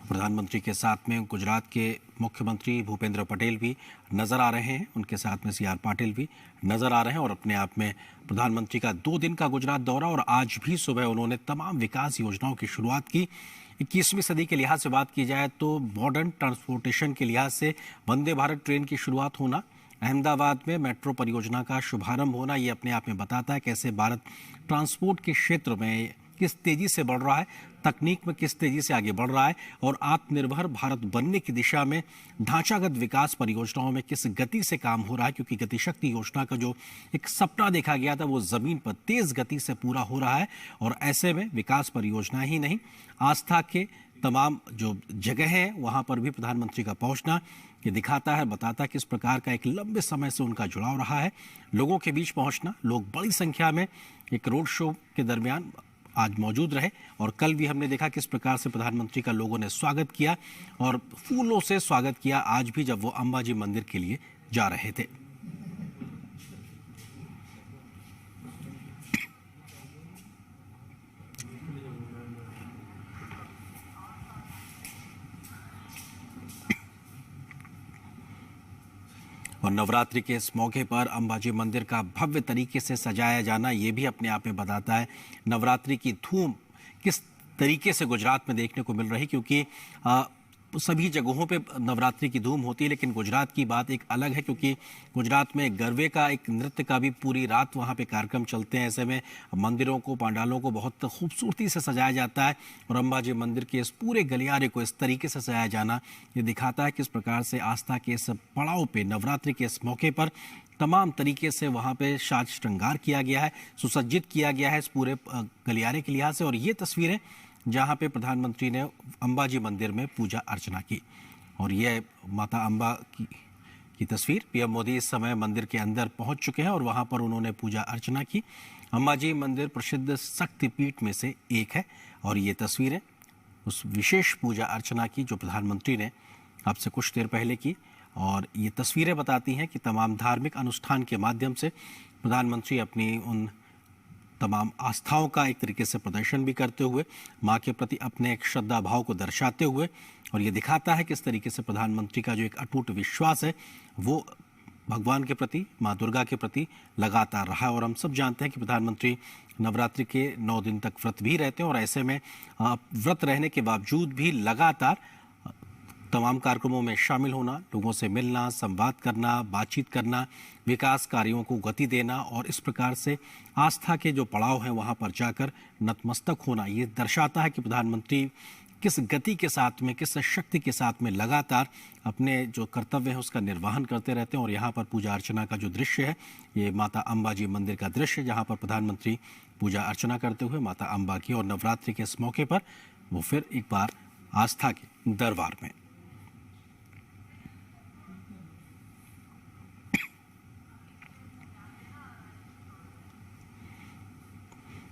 प्रधानमंत्री के साथ में गुजरात के मुख्यमंत्री भूपेंद्र पटेल भी नजर आ रहे हैं, उनके साथ में सीआर पाटिल भी नजर आ रहे हैं और अपने आप में प्रधानमंत्री का 2 दिन का गुजरात दौरा और आज भी सुबह उन्होंने तमाम विकास योजनाओं की शुरुआत की। 21वीं सदी के लिहाज से बात की जाए तो मॉडर्न ट्रांसपोर्टेशन के लिहाज से वंदे भारत ट्रेन की शुरुआत होना, अहमदाबाद में मेट्रो परियोजना का शुभारंभ होना, ये अपने आप में बताता है कैसे भारत ट्रांसपोर्ट के क्षेत्र में किस तेजी से बढ़ रहा है, तकनीक में किस तेजी से आगे बढ़ रहा है और आत्मनिर्भर भारत बनने की दिशा में ढांचागत विकास परियोजनाओं में किस गति से काम हो रहा है। क्योंकि गति शक्ति योजना का जो एक सपना देखा गया था वो जमीन पर तेज गति से पूरा हो रहा है और ऐसे में विकास परियोजना ही नहीं, आस्था के तमाम जो जगह है वहां पर भी प्रधानमंत्री का पहुंचना ये दिखाता है, बताता है किस प्रकार का एक लंबे समय से उनका जुड़ाव रहा है। लोगों के बीच पहुंचना, लोग बड़ी संख्या में एक रोड शो के दरमियान आज मौजूद रहे और कल भी हमने देखा किस प्रकार से प्रधानमंत्री का लोगों ने स्वागत किया और फूलों से स्वागत किया आज भी जब वो अंबाजी मंदिर के लिए जा रहे थे। और नवरात्रि के इस मौके पर अंबाजी मंदिर का भव्य तरीके से सजाया जाना ये भी अपने आप में बताता है नवरात्रि की धूम किस तरीके से गुजरात में देखने को मिल रही। क्योंकि सभी जगहों पे नवरात्रि की धूम होती है लेकिन गुजरात की बात एक अलग है क्योंकि गुजरात में गरबे का एक नृत्य का भी पूरी रात वहाँ पे कार्यक्रम चलते हैं। ऐसे में मंदिरों को, पंडालों को बहुत खूबसूरती से सजाया जाता है और अंबाजी मंदिर के इस पूरे गलियारे को इस तरीके से सजाया जाना ये दिखाता है किस प्रकार से आस्था के इस पड़ाव पे नवरात्रि के इस मौके पर तमाम तरीके से वहाँ पे साज श्रृंगार किया गया है, सुसज्जित किया गया है इस पूरे गलियारे के लिहाज से। और ये तस्वीरें जहाँ पे प्रधानमंत्री ने अंबाजी मंदिर में पूजा अर्चना की और यह माता अंबा की तस्वीर। पीएम मोदी इस समय मंदिर के अंदर पहुंच चुके हैं और वहां पर उन्होंने पूजा अर्चना की। अंबाजी मंदिर प्रसिद्ध शक्तिपीठ में से एक है और ये तस्वीरें उस विशेष पूजा अर्चना की जो प्रधानमंत्री ने आपसे कुछ देर पहले की। और ये तस्वीरें बताती हैं कि तमाम धार्मिक अनुष्ठान के माध्यम से प्रधानमंत्री अपनी उन तमाम आस्थाओं का एक तरीके से प्रदर्शन भी करते हुए माँ के प्रति अपने एक श्रद्धा भाव को दर्शाते हुए और ये दिखाता है किस तरीके से प्रधानमंत्री का जो एक अटूट विश्वास है वो भगवान के प्रति, माँ दुर्गा के प्रति लगातार रहा है। और हम सब जानते हैं कि प्रधानमंत्री नवरात्रि के 9 दिन तक व्रत भी रहते हैं और ऐसे में व्रत रहने के बावजूद भी लगातार तमाम कार्यक्रमों में शामिल होना, लोगों से मिलना, संवाद करना, बातचीत करना, विकास कार्यों को गति देना और इस प्रकार से आस्था के जो पड़ाव हैं वहां पर जाकर नतमस्तक होना, ये दर्शाता है कि प्रधानमंत्री किस गति के साथ में, किस शक्ति के साथ में लगातार अपने जो कर्तव्य है उसका निर्वहन करते रहते हैं। और यहाँ पर पूजा अर्चना का जो दृश्य है ये माता अंबाजी मंदिर का दृश्य जहाँ पर प्रधानमंत्री पूजा अर्चना करते हुए माता अंबा की और नवरात्रि के इस मौके पर वो फिर एक बार आस्था के दरबार में।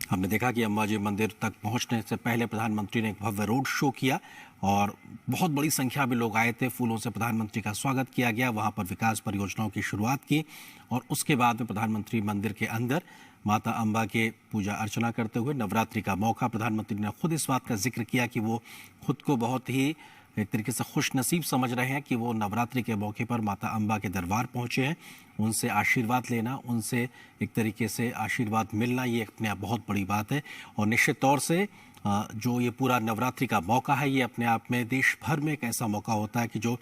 हमने देखा कि अंबाजी मंदिर तक पहुंचने से पहले प्रधानमंत्री ने एक भव्य रोड शो किया और बहुत बड़ी संख्या में लोग आए थे। फूलों से प्रधानमंत्री का स्वागत किया गया, वहां पर विकास परियोजनाओं की शुरुआत की और उसके बाद में प्रधानमंत्री मंदिर के अंदर माता अंबा के पूजा अर्चना करते हुए नवरात्रि का मौका, प्रधानमंत्री ने खुद इस बात का जिक्र किया कि वो खुद को बहुत ही एक तरीके से खुश नसीब समझ रहे हैं कि वो नवरात्रि के मौके पर माता अंबा के दरबार पहुंचे हैं। उनसे आशीर्वाद लेना, उनसे एक तरीके से आशीर्वाद मिलना ये अपने आप बहुत बड़ी बात है। और निश्चित तौर से जो ये पूरा नवरात्रि का मौका है ये अपने आप में देश भर में एक ऐसा मौका होता है कि जो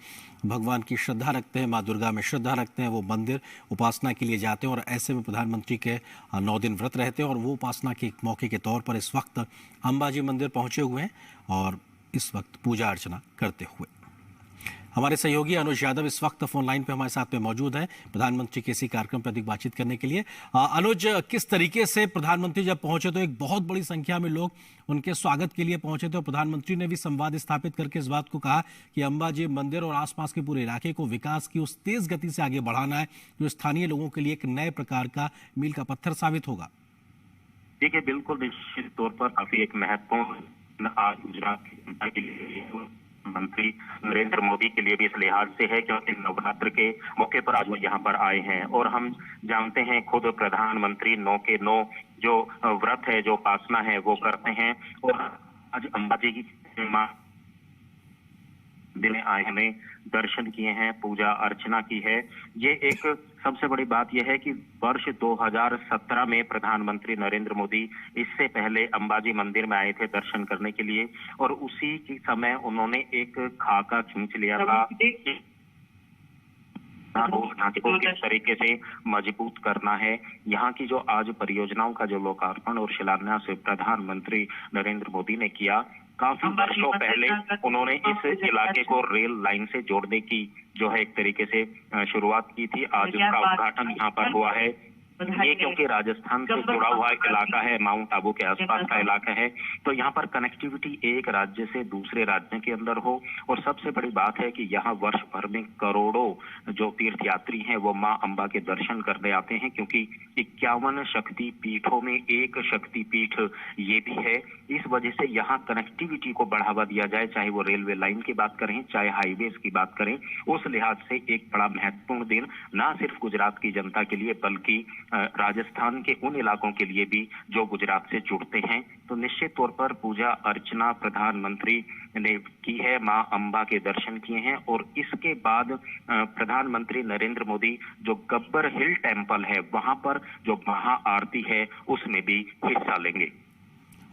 भगवान की श्रद्धा रखते हैं, माँ दुर्गा में श्रद्धा रखते हैं, वो मंदिर उपासना के लिए जाते हैं और ऐसे में प्रधानमंत्री के 9 दिन व्रत रहते हैं और वो उपासना के एक मौके के तौर पर इस वक्त अंबाजी मंदिर पहुंचे हुए हैं और इस वक्त पूजा अर्चना करते हुए। हमारे सहयोगी अनुज यादव इस वक्त फोन लाइन पे हमारे साथ में मौजूद हैं प्रधानमंत्री के इसी कार्यक्रम पर अधिक बातचीत करने के लिए। अनुज, किस तरीके से प्रधानमंत्री जब पहुंचे तो एक बहुत बड़ी संख्या में लोग उनके स्वागत के लिए पहुंचे थे और प्रधानमंत्री ने भी संवाद स्थापित करके इस बात को कहा कि अंबाजी मंदिर और आसपास के पूरे इलाके को विकास की उस तेज गति से आगे बढ़ाना है जो स्थानीय लोगों के लिए एक नए प्रकार का मील का पत्थर साबित होगा। देखिए, बिल्कुल निश्चित तौर पर काफी एक महत्वपूर्ण आज गुजरात की जनता के लिए, मंत्री नरेंद्र मोदी के लिए भी इस लिहाज से है क्योंकि नवरात्र के मौके पर आज वो यहाँ पर आए हैं और हम जानते हैं खुद प्रधानमंत्री 9 के 9 जो व्रत है, जो उपासना है वो करते हैं और आज अंबाजी की मां दिन आए हमें दर्शन किए हैं, पूजा अर्चना की है। ये एक सबसे बड़ी बात यह है कि वर्ष 2017 में प्रधानमंत्री नरेंद्र मोदी इससे पहले अंबाजी मंदिर में आए थे दर्शन करने के लिए, और उसी के समय उन्होंने एक खाका खींच लिया था कि उस ढांचे को किस तरीके से मजबूत करना है। यहाँ की जो आज परियोजनाओं का जो लोकार्पण और शिलान्यास प्रधानमंत्री नरेंद्र मोदी ने किया, काफी वर्षों पहले उन्होंने इस इलाके को रेल लाइन से जोड़ने की जो है एक तरीके से शुरुआत की थी। आज उसका उद्घाटन यहाँ पर हुआ है। ये क्योंकि राजस्थान से जुड़ा हुआ एक इलाका है, माउंट आबू के आसपास का इलाका है, तो यहाँ पर कनेक्टिविटी एक राज्य से दूसरे राज्य के अंदर हो। और सबसे बड़ी बात है कि यहाँ वर्ष भर में करोड़ों जो तीर्थ यात्री हैं वो माँ अम्बा के दर्शन करने आते हैं, क्योंकि 51 शक्ति पीठों में एक शक्ति पीठ ये भी है। इस वजह से यहाँ कनेक्टिविटी को बढ़ावा दिया जाए, चाहे वो रेलवे लाइन की बात करें, चाहे हाईवेज की बात करें, उस लिहाज से एक बड़ा महत्वपूर्ण दिन न सिर्फ गुजरात की जनता के लिए बल्कि राजस्थान के उन इलाकों के लिए भी जो गुजरात से जुड़ते हैं। तो निश्चित तौर पर पूजा अर्चना प्रधानमंत्री ने की है, मां अम्बा के दर्शन किए हैं, और इसके बाद प्रधानमंत्री नरेंद्र मोदी जो गब्बर हिल टेम्पल है वहां पर जो महाआरती है उसमें भी हिस्सा लेंगे।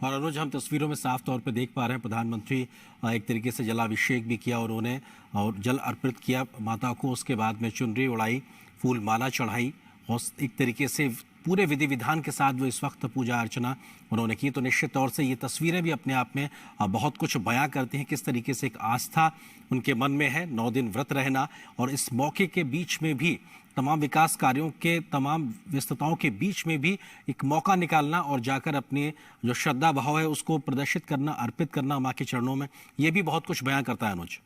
और अनुज, हम तस्वीरों में साफ तौर पर देख पा रहे हैं प्रधानमंत्री एक तरीके से जलाभिषेक भी किया उन्होंने, और जल अर्पित किया माता को, उसके बाद में चुनरी उड़ाई, फूल माला चढ़ाई, और एक तरीके से पूरे विधि विधान के साथ वो इस वक्त पूजा अर्चना उन्होंने की। तो निश्चित तौर से ये तस्वीरें भी अपने आप में बहुत कुछ बयां करती हैं, किस तरीके से एक आस्था उनके मन में है, 9 दिन व्रत रहना, और इस मौके के बीच में भी तमाम विकास कार्यों के तमाम व्यस्तताओं के बीच में भी एक मौका निकालना और जाकर अपनी जो श्रद्धा भाव है उसको प्रदर्शित करना, अर्पित करना माँ के चरणों में, ये भी बहुत कुछ बयां करता है अनुज।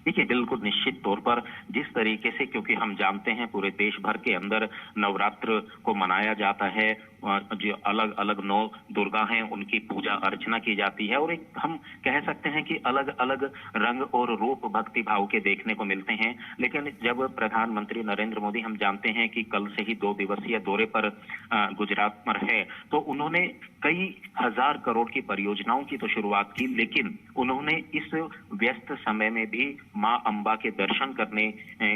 देखिए, बिल्कुल निश्चित तौर पर जिस तरीके से, क्योंकि हम जानते हैं पूरे देश भर के अंदर नवरात्र को मनाया जाता है, जो अलग अलग 9 दुर्गा हैं उनकी पूजा अर्चना की जाती है, और एक हम कह सकते हैं कि अलग अलग रंग और रूप भक्ति भाव के देखने को मिलते हैं। लेकिन जब प्रधानमंत्री नरेंद्र मोदी, हम जानते हैं कि कल से ही 2 दिवसीय दौरे पर गुजरात पर है, तो उन्होंने कई हजार करोड़ की परियोजनाओं की तो शुरुआत की, लेकिन उन्होंने इस व्यस्त समय में भी मां अम्बा के दर्शन करने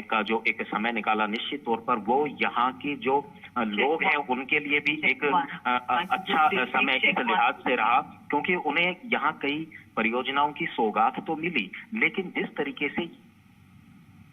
का जो एक समय निकाला। निश्चित तौर पर वो यहाँ के जो लोग हैं उनके लिए भी एक अच्छा समय इस लिहाज से रहा, क्योंकि उन्हें यहाँ कई परियोजनाओं की सौगात तो मिली, लेकिन जिस तरीके से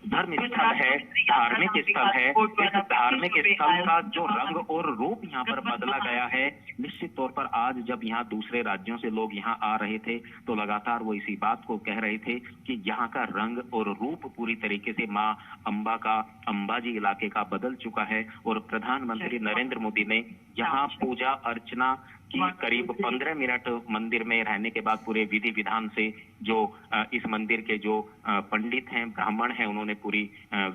धर्म स्थल है, धार्मिक स्थल है, इस धार्मिक स्थल का जो रंग और रूप यहाँ पर बदला गया है। निश्चित तौर पर आज जब यहाँ दूसरे राज्यों से लोग यहाँ आ रहे थे तो लगातार वो इसी बात को कह रहे थे कि यहाँ का रंग और रूप पूरी तरीके से माँ अम्बा का, अंबाजी इलाके का बदल चुका है। और प्रधानमंत्री नरेंद्र मोदी ने यहाँ पूजा अर्चना की करीब 15 मिनट मंदिर में रहने के बाद पूरे विधि विधान से जो इस मंदिर के जो पंडित हैं, ब्राह्मण हैं, उन्होंने पूरी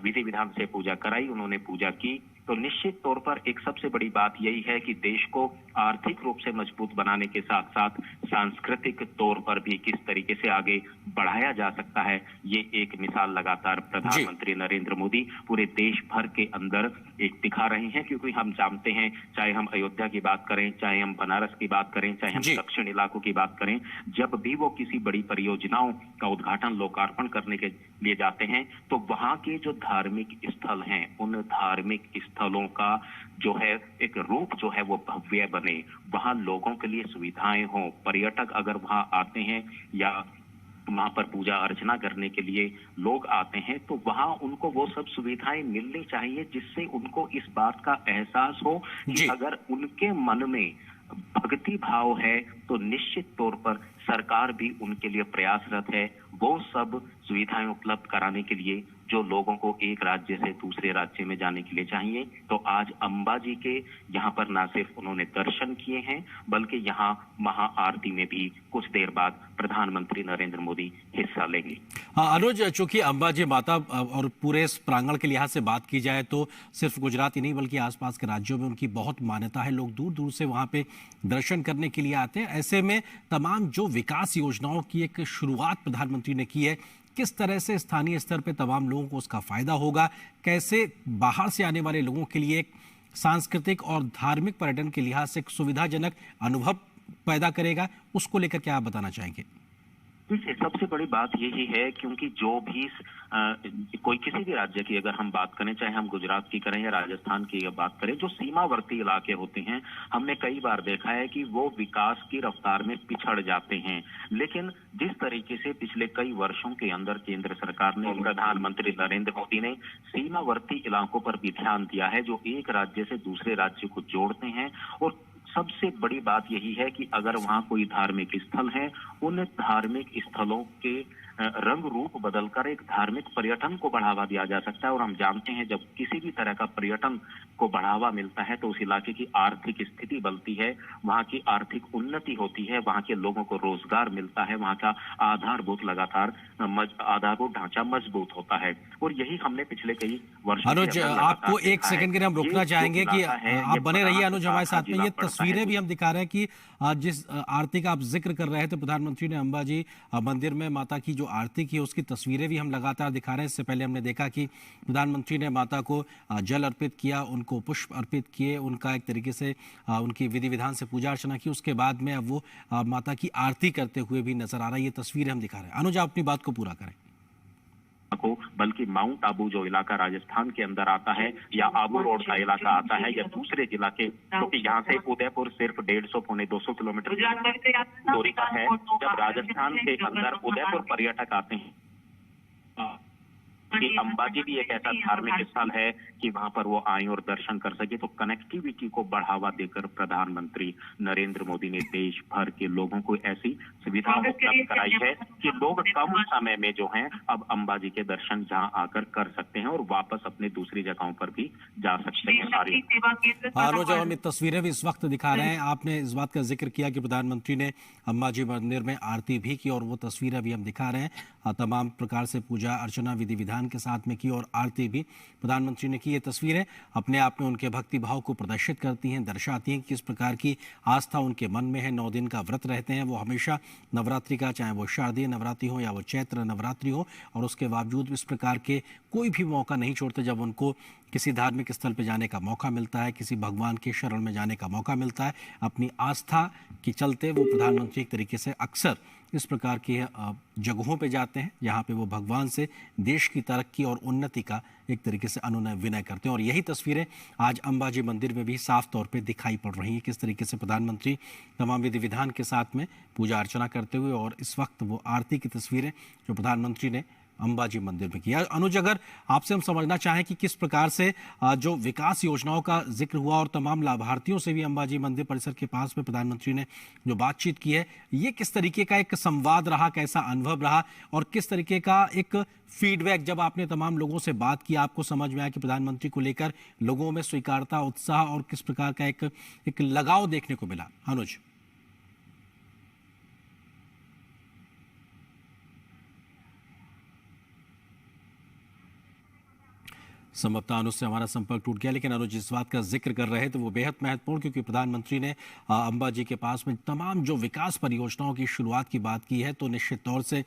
विधि विधान से पूजा कराई, उन्होंने पूजा की। तो निश्चित तौर पर एक सबसे बड़ी बात यही है कि देश को आर्थिक रूप से मजबूत बनाने के साथ साथ सांस्कृतिक तौर पर भी किस तरीके से आगे बढ़ाया जा सकता है, ये एक मिसाल लगातार प्रधानमंत्री नरेंद्र मोदी पूरे देश भर के अंदर एक दिखा रहे हैं। क्योंकि हम जानते हैं, चाहे हम अयोध्या की बात करें, चाहे हम बनारस की बात करें, चाहे हम दक्षिण इलाकों की बात करें, जब भी वो किसी बड़ी परियोजनाओं का उद्घाटन, लोकार्पण करने के लिए जाते हैं तो वहां के जो धार्मिक स्थल हैं, उन धार्मिक स्थलों का जो है एक रूप जो है वो भव्य बने, वहां लोगों के लिए सुविधाएं हों। पर्यटक अगर वहां आते हैं या वहां पर पूजा अर्चना करने के लिए लोग आते हैं तो वहां उनको वो सब सुविधाएं मिलनी चाहिए, जिससे उनको इस बात का एहसास हो कि अगर उनके मन में भक्ति भाव है तो निश्चित तौर पर सरकार भी उनके लिए प्रयासरत है वो सब सुविधाएं उपलब्ध कराने के लिए जो लोगों को एक राज्य से दूसरे राज्य में जाने के लिए चाहिए। तो आज अंबाजी के यहाँ पर न सिर्फ उन्होंने दर्शन किए हैं बल्कि यहाँ महाआरती में भी कुछ देर बाद प्रधानमंत्री नरेंद्र मोदी हिस्सा लेंगे। अनुज, चूंकि अंबाजी माता और पूरे इस प्रांगण के लिहाज से बात की जाए तो सिर्फ गुजरात ही नहीं बल्कि आसपास के राज्यों में उनकी बहुत मान्यता है, लोग दूर दूर से वहां पे दर्शन करने के लिए आते हैं। ऐसे में तमाम जो विकास योजनाओं की एक शुरुआत प्रधानमंत्री ने की है, किस तरह से स्थानीय स्तर पे तमाम लोगों को उसका फायदा होगा, कैसे बाहर से आने वाले लोगों के लिए एक सांस्कृतिक और धार्मिक पर्यटन के लिहाज से एक सुविधाजनक अनुभव पैदा करेगा, उसको लेकर क्या आप बताना चाहेंगे? देखिए, सबसे बड़ी बात यही है क्योंकि जो भी कोई किसी भी राज्य की अगर हम बात करें, चाहे हम गुजरात की करें या राजस्थान की बात करें, जो सीमावर्ती इलाके होते हैं, हमने कई बार देखा है कि वो विकास की रफ्तार में पिछड़ जाते हैं। लेकिन जिस तरीके से पिछले कई वर्षों के अंदर केंद्र सरकार ने, प्रधानमंत्री नरेंद्र मोदी ने सीमावर्ती इलाकों पर भी ध्यान दिया है, जो एक राज्य से दूसरे राज्य को जोड़ते हैं, और सबसे बड़ी बात यही है कि अगर वहां कोई धार्मिक स्थल है, उन धार्मिक स्थलों के रंग रूप बदलकर एक धार्मिक पर्यटन को बढ़ावा दिया जा सकता है। और हम जानते हैं जब किसी भी तरह का पर्यटन को बढ़ावा मिलता है तो उस इलाके की आर्थिक स्थिति बनती है, वहां की आर्थिक उन्नति होती है, वहां के लोगों को रोजगार मिलता है, वहां का आधारभूत ढांचा मजबूत होता है। और यही हमने पिछले कई वर्षों अनुज, आपको एक सेकंड के लिए हम रुकना चाहेंगे कि आप बने रहिए अनुज हमारे साथ में। ये तस्वीरें भी हम दिखा रहे हैं कि जिस आरती का आप जिक्र कर रहे थे, प्रधानमंत्री ने अंबाजी मंदिर में माता की जो आरती की उसकी तस्वीरें भी हम लगातार दिखा रहे हैं। इससे पहले हमने देखा कि प्रधानमंत्री ने माता को जल अर्पित किया, उनको पुष्प अर्पित किए, उनका एक तरीके से उनकी विधि विधान से पूजा अर्चना की। उसके बाद में अब वो माता की आरती करते हुए भी नजर आ रहा है। ये तस्वीरें हम दिखा रहे हैं। अनुज, आप अपनी बात को पूरा करें। को बल्कि माउंट आबू जो इलाका राजस्थान के अंदर आता है, या आबू रोड का इलाका आता है, या दूसरे जिला के, क्योंकि यहाँ से उदयपुर सिर्फ 150 पौने 200 किलोमीटर दूरी का है। जब राजस्थान के अंदर उदयपुर पर्यटक आते हैं कि अंबाजी भी एक ऐसा धार्मिक स्थल है कि वहां पर वो आए और दर्शन कर सके, तो कनेक्टिविटी को बढ़ावा देकर प्रधानमंत्री नरेंद्र मोदी ने देश भर के लोगों को ऐसी सुविधा उपलब्ध कराई है कि लोग कम समय में जो हैं अब अंबाजी के दर्शन जहां आकर कर सकते हैं और वापस अपने दूसरी जगहों पर भी जा सकते हैं। अनुज, हम तस्वीरें भी इस वक्त दिखा रहे हैं। आपने इस बात का जिक्र किया कि प्रधानमंत्री ने अंबाजी मंदिर में आरती भी की, और वो तस्वीरें भी हम दिखा रहे हैं। तमाम प्रकार से पूजा अर्चना विधि विधान के साथ में की और आरती भी प्रधानमंत्री ने की। ये तस्वीरें अपने आप में उनके भक्ति भाव को प्रदर्शित करती हैं, दर्शाती हैं कि किस प्रकार की आस्था उनके मन में है। 9 दिन का व्रत रहते हैं वो हमेशा नवरात्रि का, चाहे वो शारदीय नवरात्रि हो या वो चैत्र नवरात्रि हो, और उसके बावजूद इस प्रकार के कोई भी मौका नहीं छोड़ते। जब उनको किसी धार्मिक स्थल पर जाने का मौका मिलता है, किसी भगवान के शरण में जाने का मौका मिलता है, अपनी आस्था के चलते वो प्रधानमंत्री एक तरीके से अक्सर इस प्रकार की जगहों पे जाते हैं जहाँ पे वो भगवान से देश की तरक्की और उन्नति का एक तरीके से अनुनय विनय करते हैं। और यही तस्वीरें आज अंबाजी मंदिर में भी साफ तौर पे दिखाई पड़ रही हैं, किस तरीके से प्रधानमंत्री तमाम विधि विधान के साथ में पूजा अर्चना करते हुए, और इस वक्त वो आरती की तस्वीरें जो प्रधानमंत्री ने अंबाजी मंदिर में किया। अनुज, अगर आपसे हम समझना चाहें कि किस प्रकार से जो विकास योजनाओं का जिक्र हुआ और तमाम लाभार्थियों से भी अंबाजी मंदिर परिसर के पास में प्रधानमंत्री ने जो बातचीत की है, ये किस तरीके का एक संवाद रहा, कैसा अनुभव रहा, और किस तरीके का एक फीडबैक जब आपने तमाम लोगों से बात की, आपको समझ में आया कि प्रधानमंत्री को लेकर लोगों में स्वीकारता, उत्साह और किस प्रकार का एक लगाव देखने को मिला? अनुज। संभवतः अनुज से हमारा संपर्क टूट गया, लेकिन अनुज जिस बात का जिक्र कर रहे थे वो बेहद महत्वपूर्ण, क्योंकि प्रधानमंत्री ने अंबाजी के पास में तमाम जो विकास परियोजनाओं की शुरुआत की बात की है, तो निश्चित तौर से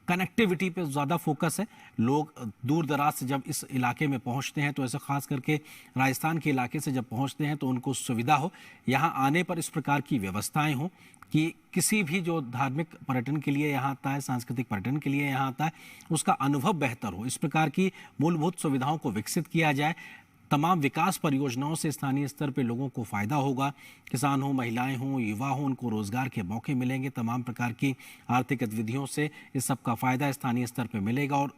कनेक्टिविटी पे ज़्यादा फोकस है। लोग दूर दराज से जब इस इलाके में पहुंचते हैं, तो ऐसा खास करके राजस्थान के इलाके से जब पहुंचते हैं तो उनको सुविधा हो, यहाँ आने पर इस प्रकार की व्यवस्थाएं हों कि किसी भी जो धार्मिक पर्यटन के लिए यहाँ आता है, सांस्कृतिक पर्यटन के लिए यहाँ आता है, उसका अनुभव बेहतर हो। इस प्रकार की मूलभूत सुविधाओं को विकसित किया जाए। तमाम विकास परियोजनाओं से स्थानीय स्तर पे लोगों को फ़ायदा होगा। किसान हो, महिलाएं हों, युवा हों, उनको रोज़गार के मौके मिलेंगे। तमाम प्रकार की आर्थिक गतिविधियों से इस सब का फ़ायदा स्थानीय स्तर पे मिलेगा। और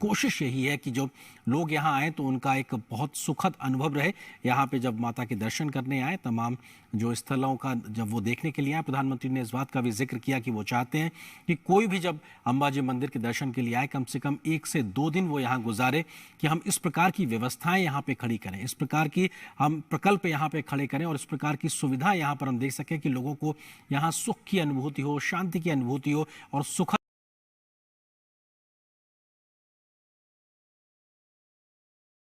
कोशिश यही है कि जो लोग यहाँ आएँ तो उनका एक बहुत सुखद अनुभव रहे। यहाँ पे जब माता के दर्शन करने आए, तमाम जो स्थलों का जब वो देखने के लिए आए, प्रधानमंत्री ने इस बात का भी जिक्र किया कि वो चाहते हैं कि कोई भी जब अंबाजी मंदिर के दर्शन के लिए आए, कम से कम 1 से 2 दिन वो यहाँ गुजारे, कि हम इस प्रकार की व्यवस्थाएं यहाँ पे खड़ी करें, इस प्रकार की हम प्रकल्प यहाँ पे खड़े करें, और इस प्रकार की सुविधा यहाँ पर हम देख सकें कि लोगों को यहाँ सुख की अनुभूति हो, शांति की अनुभूति हो और सुख